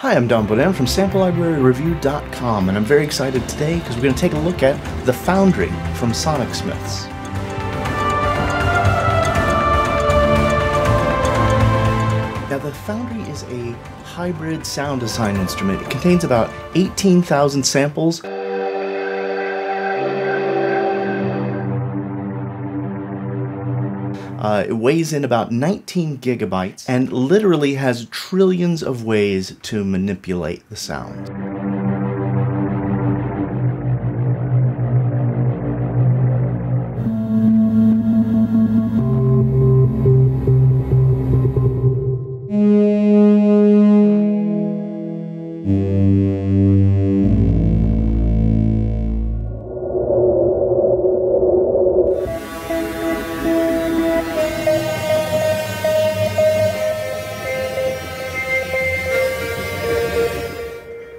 Hi, I'm Don Bodin from SampleLibraryReview.com, and I'm very excited today because we're going to take a look at the Foundry from Sonicsmiths. Now, the Foundry is a hybrid sound design instrument. It contains about 18,000 samples. It weighs in about 19 gigabytes and literally has trillions of ways to manipulate the sound.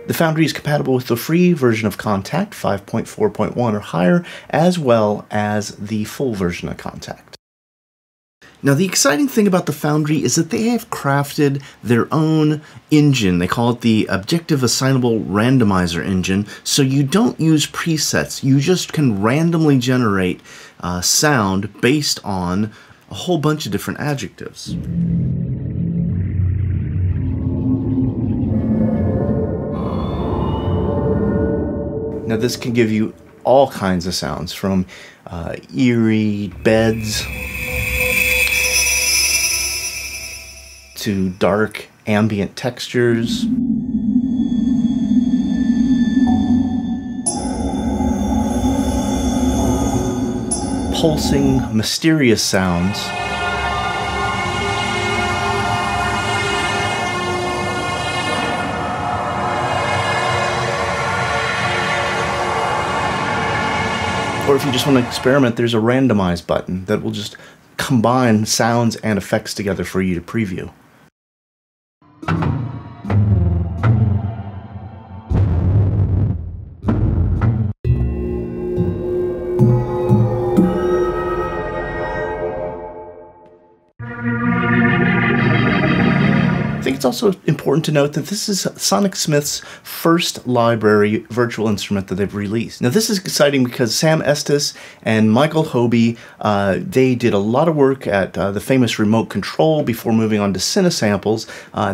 The Foundry is compatible with the free version of Contact 5.4.1 or higher, as well as the full version of Contact. Now, the exciting thing about the Foundry is that they have crafted their own engine. They call it the Adjective Assignable Randomizer Engine, so you don't use presets. You just can randomly generate sound based on a whole bunch of different adjectives. Now, this can give you all kinds of sounds, from eerie beds to dark ambient textures, pulsing, mysterious sounds, or if you just want to experiment, there's a randomize button that will just combine sounds and effects together for you to preview. I think it's also important to note that this is Sonicsmiths' first library virtual instrument that they've released. Now, this is exciting because Sam Estes and Michael Hobie, they did a lot of work at the famous Remote Control before moving on to Cinesamples.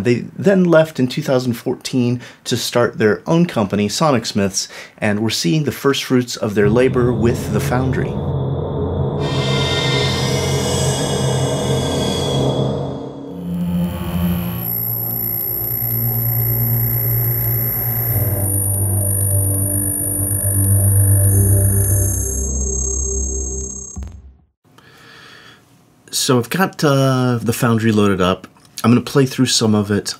They then left in 2014 to start their own company, Sonicsmiths, and we're seeing the first fruits of their labor with the Foundry. So I've got the Foundry loaded up. I'm going to play through some of it,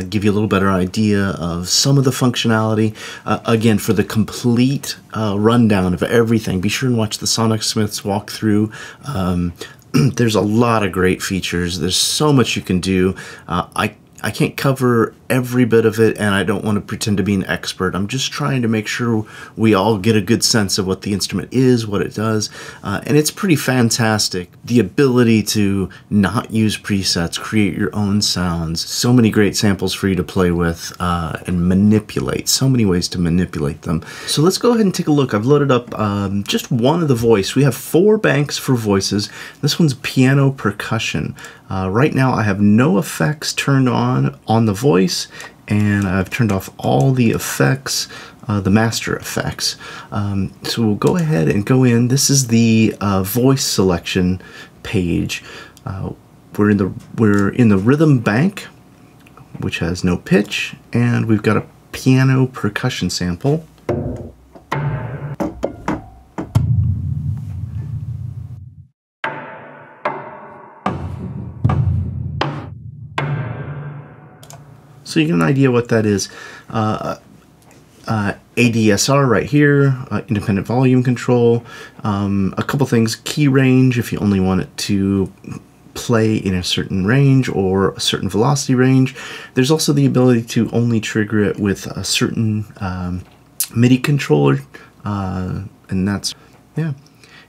give you a little better idea of some of the functionality. Again, for the complete rundown of everything, be sure and watch the Sonicsmiths walkthrough. There's a lot of great features. There's so much you can do. I can't cover every bit of it, and I don't want to pretend to be an expert. I'm just trying to make sure we all get a good sense of what the instrument is, what it does, and it's pretty fantastic. The ability to not use presets, create your own sounds, so many great samples for you to play with and manipulate, so many ways to manipulate them. So let's go ahead and take a look. I've loaded up just one of the voice. We have 4 banks for voices. This one's piano percussion. Right now I have no effects turned on the voice, and I've turned off all the effects, the master effects. So we'll go ahead and go in. This is the voice selection page. We're in the rhythm bank, which has no pitch, and we've got a piano percussion sample. So you get an idea what that is. ADSR right here, independent volume control, a couple things, key range if you only want it to play in a certain range or a certain velocity range. There's also the ability to only trigger it with a certain MIDI controller, and that's, yeah.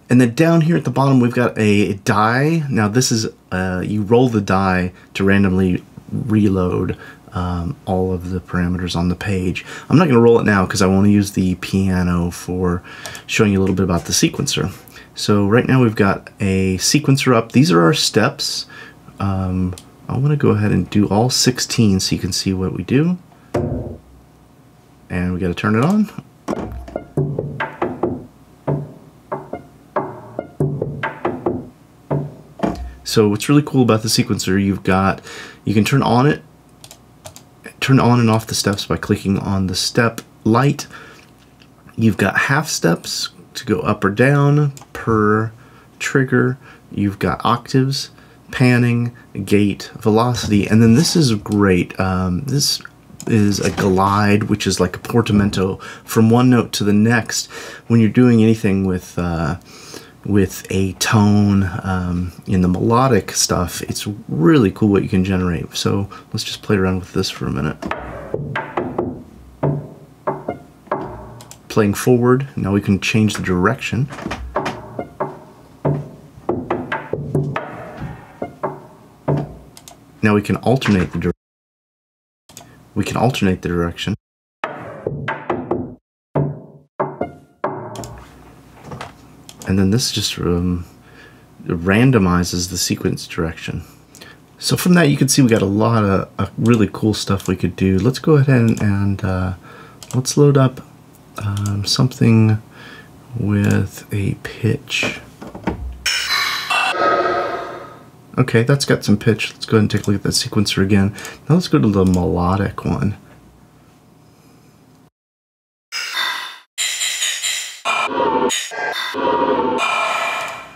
And then down here at the bottom, we've got a die. Now this is, you roll the die to randomly reload all of the parameters on the page. I'm not going to roll it now because I want to use the piano for showing you a little bit about the sequencer. So right now we've got a sequencer up. These are our steps. I want to go ahead and do all 16 so you can see what we do. And we got to turn it on. So what's really cool about the sequencer, you can turn on and off the steps by clicking on the step light. You've got half steps to go up or down per trigger. You've got octaves, panning, gate, velocity, and then this is great. This is a glide, which is like a portamento from one note to the next. When you're doing anything with a tone in the melodic stuff, it's really cool what you can generate. So let's just play around with this for a minute. Playing forward, now we can change the direction. Now we can alternate the direction. And then this just randomizes the sequence direction. So from that you can see we got a lot of really cool stuff we could do. Let's go ahead and let's load up something with a pitch. Okay, that's got some pitch. Let's go ahead and take a look at that sequencer again. Now let's go to the melodic one.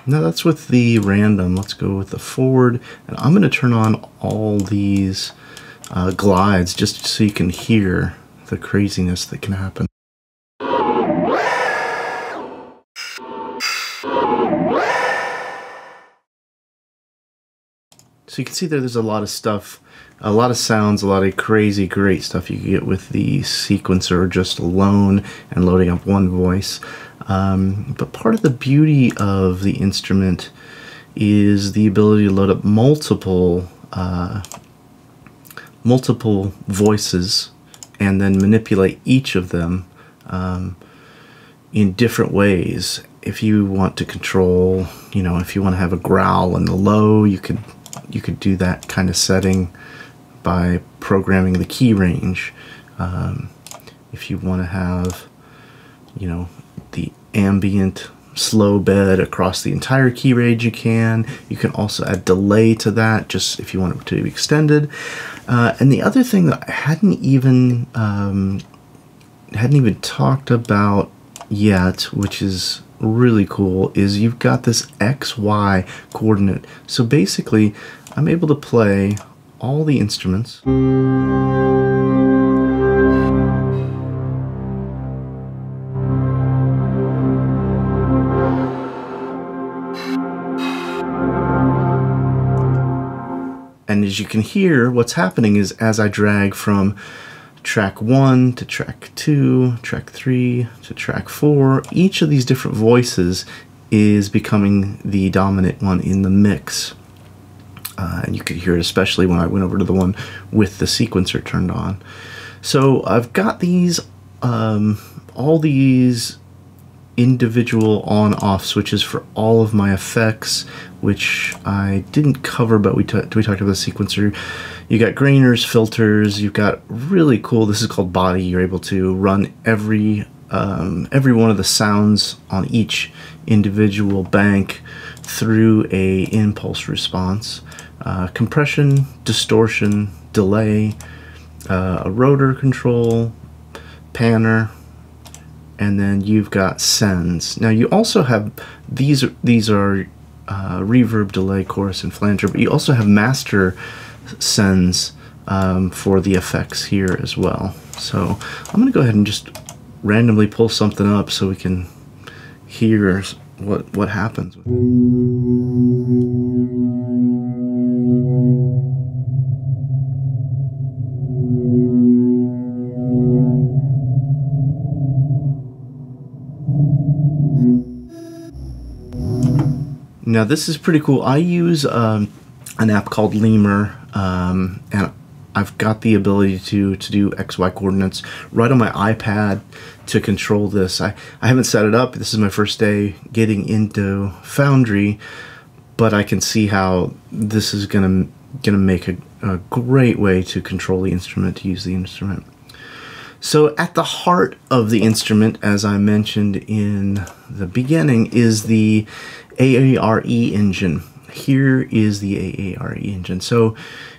Now that's with the random. Let's go with the forward, and I'm going to turn on all these glides just so you can hear the craziness that can happen. So you can see there's a lot of stuff, a lot of sounds, a lot of crazy great stuff you can get with the sequencer just alone and loading up one voice. But part of the beauty of the instrument is the ability to load up multiple voices and then manipulate each of them in different ways. If you want to control, if you want to have a growl in the low, you could do that kind of setting by programming the key range. If you want to have, the ambient slow bed across the entire key range, you can. You can also add delay to that, just if you want it to be extended. And the other thing that I hadn't even talked about yet, which is really cool, is you've got this XY coordinate. So basically, I'm able to play all the instruments. And as you can hear, what's happening is as I drag from track 1 to track 2, track 3 to track 4, each of these different voices is becoming the dominant one in the mix. And you could hear it especially when I went over to the one with the sequencer turned on. So I've got these, all these individual on-off switches for all of my effects, which I didn't cover, but we talked about the sequencer. You got grainers, filters, you've got really cool, this is called body. You're able to run every one of the sounds on each individual bank through a impulse response. Compression, distortion, delay, a rotor control, panner, and then you've got sends. Now you also have, these are reverb, delay, chorus, and flanger, but you also have master sends for the effects here as well. So I'm going to go ahead and just randomly pull something up so we can hear what happens. Now this is pretty cool. I use an app called Lemur, and I've got the ability to do XY coordinates right on my iPad to control this. I haven't set it up. This is my first day getting into Foundry, but I can see how this is gonna make a great way to control the instrument, to use the instrument. So at the heart of the instrument, as I mentioned in the beginning, is the Aare Engine. Here is the Aare Engine. So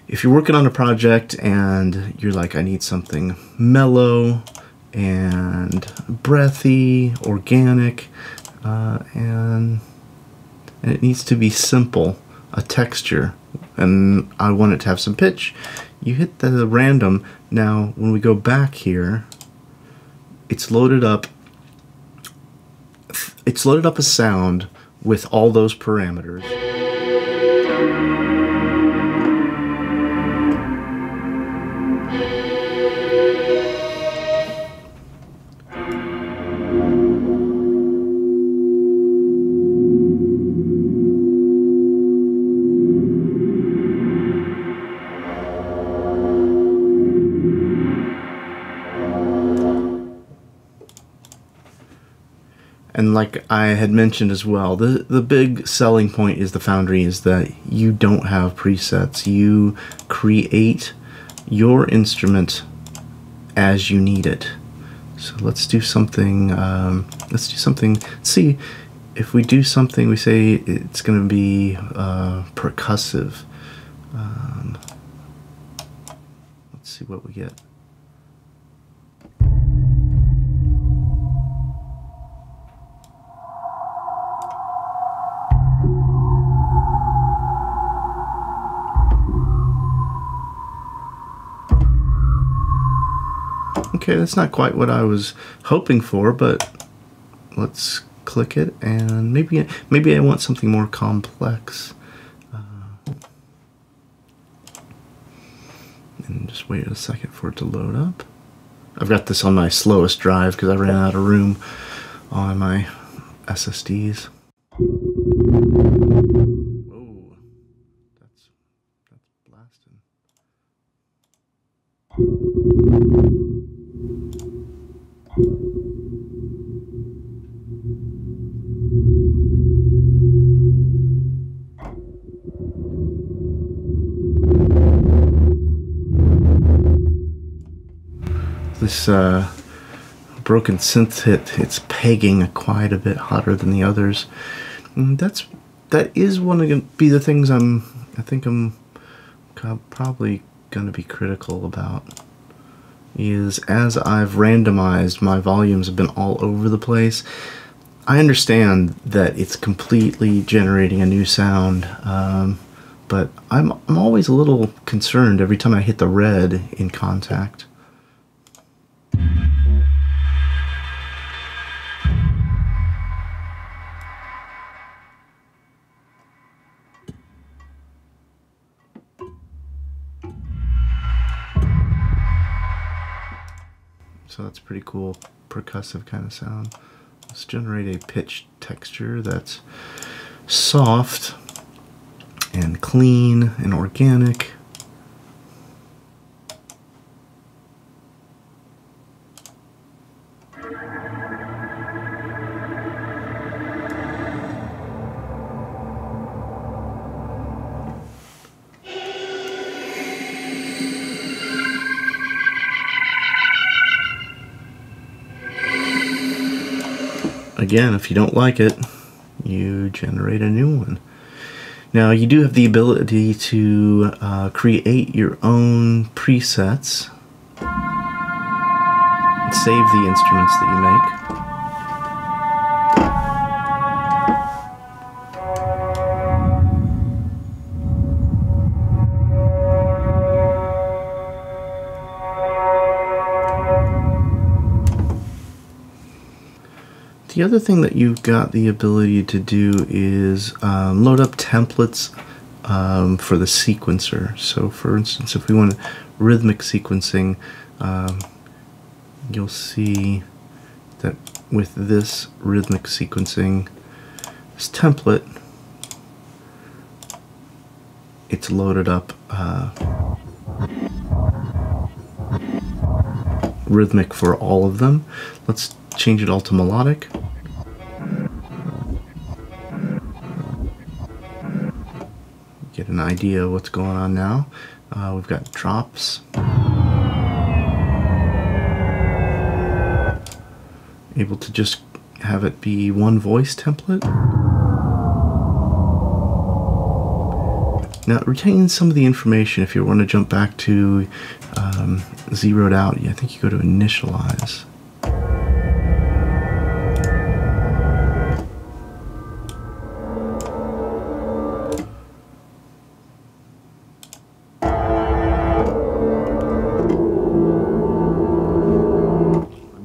if you're working on a project and you're like, I need something mellow and breathy, organic, and it needs to be simple, a texture, and I want it to have some pitch, you hit the random. Now when we go back here, it's loaded up a sound with all those parameters. And like I had mentioned as well, the big selling point is the Foundry is that you don't have presets. You create your instrument as you need it. So let's do something. See, if we do something, we say it's going to be percussive. Let's see what we get. Okay, that's not quite what I was hoping for, but let's click it, and maybe I want something more complex. And just wait a second for it to load up. I've got this on my slowest drive because I ran out of room on my SSDs. Whoa, that's blasting. This broken synth hit, it's pegging quite a bit hotter than the others. And that is one of the things I think I'm probably going to be critical about. Is as I've randomized, my volumes have been all over the place. I understand that it's completely generating a new sound, but I'm always a little concerned every time I hit the red in contact. So that's pretty cool, percussive kind of sound. Let's generate a pitch texture that's soft and clean and organic. Again, if you don't like it, you generate a new one. Now, you do have the ability to create your own presets and save the instruments that you make. The other thing that you've got the ability to do is load up templates for the sequencer. So for instance, if we want rhythmic sequencing, you'll see that with this rhythmic sequencing, this template, it's loaded up rhythmic for all of them. Let's change it all to melodic. Get an idea of what's going on now. We've got drops. Able to just have it be one voice template. Now it retains some of the information. If you want to jump back to zeroed out, I think you go to initialize.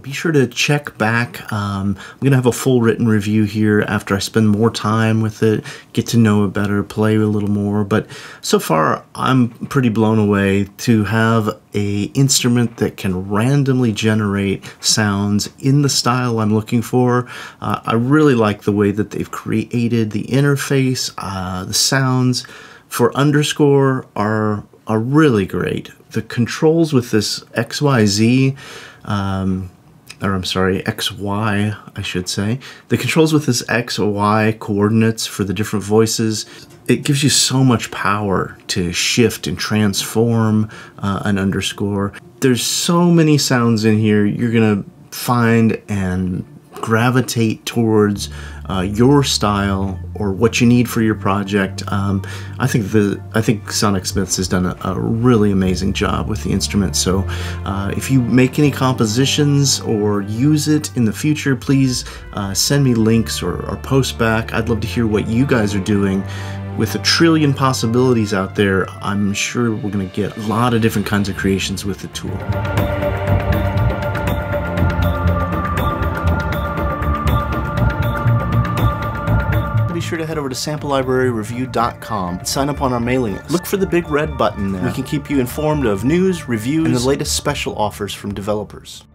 Be sure to check back. I'm going to have a full written review here after I spend more time with it, get to know it better, play a little more. But so far, I'm pretty blown away to have an instrument that can randomly generate sounds in the style I'm looking for. I really like the way that they've created the interface. The sounds for underscore are really great. The controls with this XYZ, or I'm sorry, XY, I should say. The controls with this XY coordinates for the different voices, it gives you so much power to shift and transform an underscore. There's so many sounds in here you're gonna find and gravitate towards your style or what you need for your project. I think Sonicsmiths has done a really amazing job with the instrument. So if you make any compositions or use it in the future, please send me links or post back. I'd love to hear what you guys are doing. With a trillion possibilities out there, I'm sure we're going to get a lot of different kinds of creations with the tool. Be sure to head over to samplelibraryreview.com and sign up on our mailing list. Look for the big red button there. We can keep you informed of news, reviews, and the latest special offers from developers.